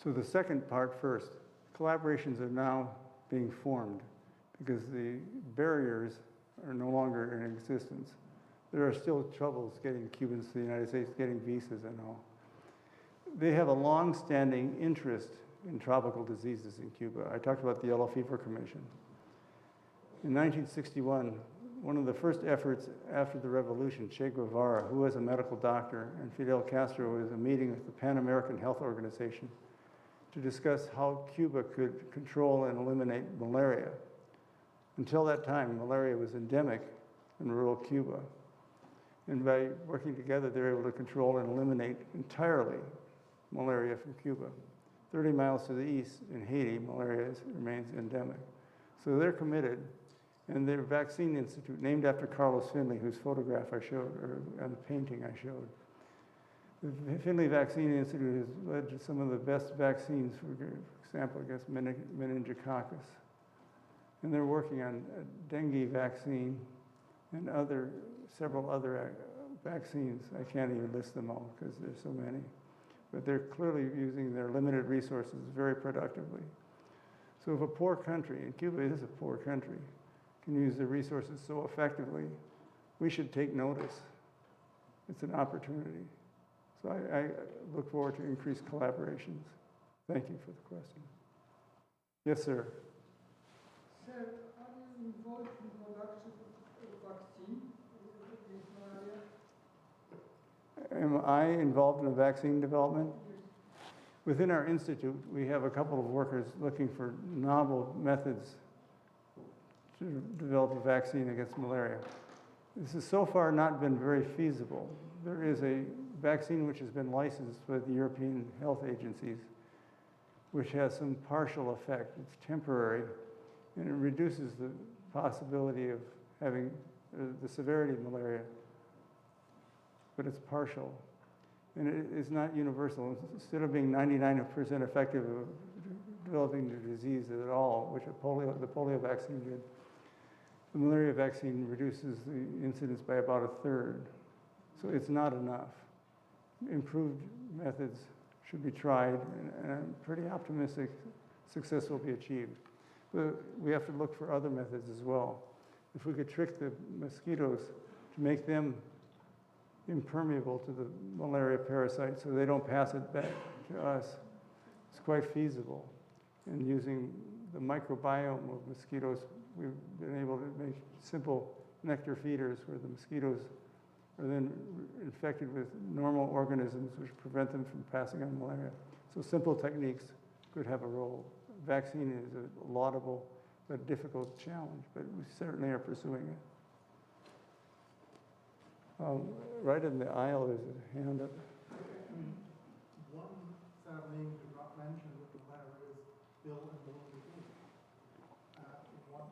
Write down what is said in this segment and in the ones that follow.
So the second part first. Collaborations are now being formed because the barriers are no longer in existence. There are still troubles getting Cubans to the United States, getting visas and all. They have a long-standing interest in tropical diseases in Cuba. I talked about the Yellow Fever Commission. In 1961, one of the first efforts after the revolution, Che Guevara, who was a medical doctor, and Fidel Castro was a meeting with the Pan American Health Organization to discuss how Cuba could control and eliminate malaria. Until that time, malaria was endemic in rural Cuba. And by working together, they were able to control and eliminate entirely malaria from Cuba. 30 miles to the east in Haiti, malaria remains endemic. So they're committed, and their vaccine institute, named after Carlos Finley, whose photograph I showed, or the painting I showed. The Finley Vaccine Institute has led to some of the best vaccines, for example, against meningococcus. And they're working on a dengue vaccine and several other vaccines. I can't even list them all because there's so many. But they're clearly using their limited resources very productively. So if a poor country, and Cuba is a poor country, can use their resources so effectively, we should take notice. It's an opportunity. So I look forward to increased collaborations. Thank you for the question. Yes, sir. Sir, are you involved in production of vaccine against malaria? Am I involved in a vaccine development? Within our institute, we have a couple of workers looking for novel methods to develop a vaccine against malaria. This has so far not been very feasible. There is a vaccine which has been licensed by the European health agencies, which has some partial effect. It's temporary, and it reduces the possibility of having the severity of malaria, but it's partial. And it is not universal. Instead of being 99% effective of developing the disease at all, which the polio vaccine did, the malaria vaccine reduces the incidence by about a third. So it's not enough. Improved methods should be tried, and I'm pretty optimistic success will be achieved. But we have to look for other methods as well. If we could trick the mosquitoes to make them impermeable to the malaria parasite so they don't pass it back to us, it's quite feasible. And using the microbiome of mosquitoes, we've been able to make simple nectar feeders where the mosquitoes are then infected with normal organisms which prevent them from passing on malaria. So simple techniques could have a role. Vaccine is a laudable but difficult challenge, but we certainly are pursuing it. Right in the aisle, there's a hand up. One name did not mention with the letter is Bill and Melinda Gates. What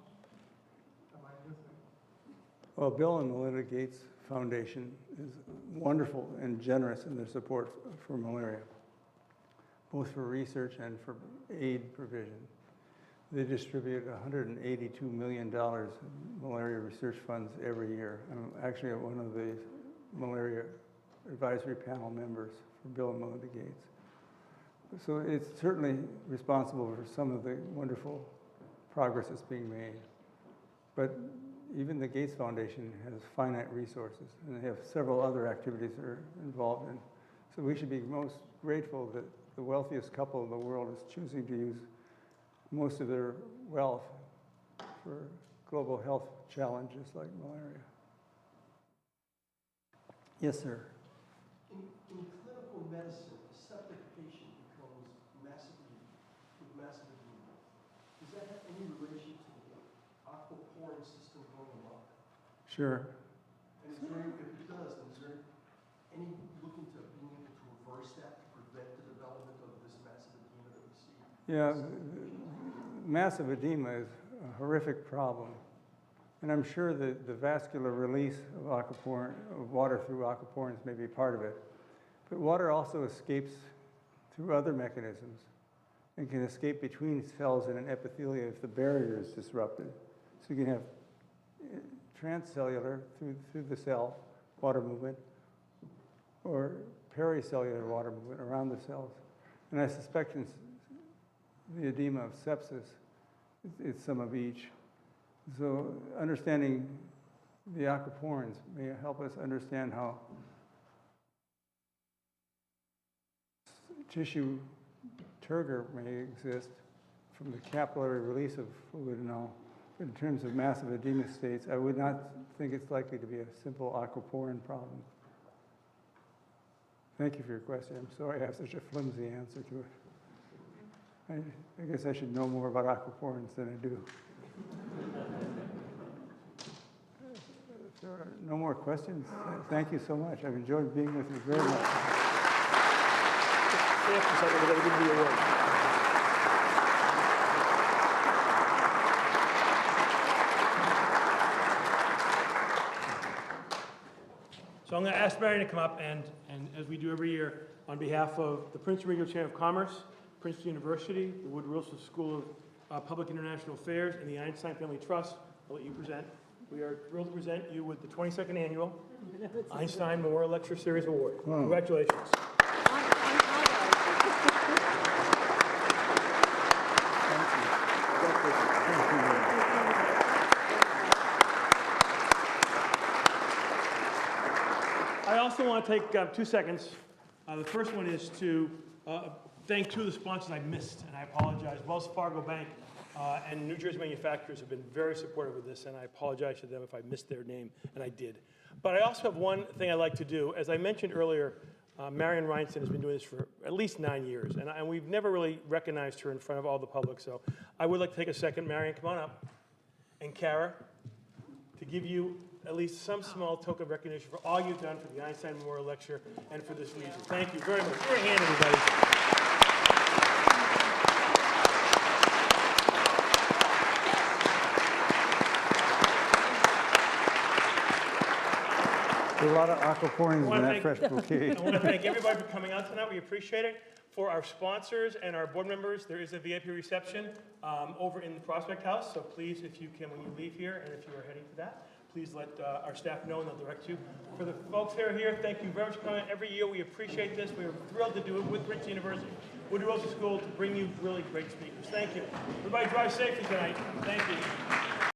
am I missing? Well, Bill and Melinda Gates Foundation is wonderful and generous in their support for malaria, both for research and for aid provision. They distribute $182 million in malaria research funds every year. I'm actually one of the malaria advisory panel members for Bill and Melinda Gates. So it's certainly responsible for some of the wonderful progress that's being made. But even the Gates Foundation has finite resources, and they have several other activities they're involved in. So we should be most grateful that the wealthiest couple in the world is choosing to use most of their wealth for global health challenges like malaria. Yes, sir. In clinical medicine, a septic patient becomes massive edema. Does that have any relation to the aquaporins system going amok? Sure. And if it does, then is there any looking to being able to reverse that to prevent the development of this massive edema that we see? Yeah, massive edema is a horrific problem. And I'm sure that the vascular release of water through aquaporins may be part of it. But water also escapes through other mechanisms and can escape between cells in an epithelia if the barrier is disrupted. So you can have transcellular through the cell water movement or pericellular water movement around the cells. And I suspect in the edema of sepsis, it's some of each. So understanding the aquaporins may help us understand how tissue turgor may exist from the capillary release of fluid and all. But in terms of massive edema states, I would not think it's likely to be a simple aquaporin problem. Thank you for your question. I'm sorry I have such a flimsy answer to it. I guess I should know more about aquaporins than I do. If there are no more questions, thank you so much. I've enjoyed being with you very much. Stay up for a second, we're going to give you the award. So I'm going to ask Marion to come up, and as we do every year, on behalf of the Princeton Regional Chamber of Commerce, Princeton University, the Woodrow Wilson School of Public International Affairs, and the Einstein Family Trust, I'll let you present. We are thrilled to present you with the 22nd Annual Einstein Memorial Lecture Series Award. Wow. Congratulations. I also want to take 2 seconds. The first one is to thank two of the sponsors I missed, and I apologize. Wells Fargo Bank and New Jersey Manufacturers have been very supportive of this, and I apologize to them if I missed their name, and I did. But I also have one thing I'd like to do. As I mentioned earlier, Marion Reinston has been doing this for at least 9 years, and we've never really recognized her in front of all the public. So I would like to take a second. Marion, come on up. And Kara, to give you at least some small token of recognition for all you've done for the Einstein Memorial Lecture and for this region. Thank you very much. Give her a hand, everybody. There's a lot of aquaporins in that fresh bouquet. I want to thank everybody for coming out tonight. We appreciate it. For our sponsors and our board members, there is a VIP reception over in the Prospect House. So please, if you can, when you leave here, and if you are heading to that, please let our staff know and they'll direct you. For the folks that are here, thank you very much for coming. Every year we appreciate this. We are thrilled to do it with Princeton University, Woodrow Wilson School, to bring you really great speakers. Thank you. Everybody drive safely tonight. Thank you.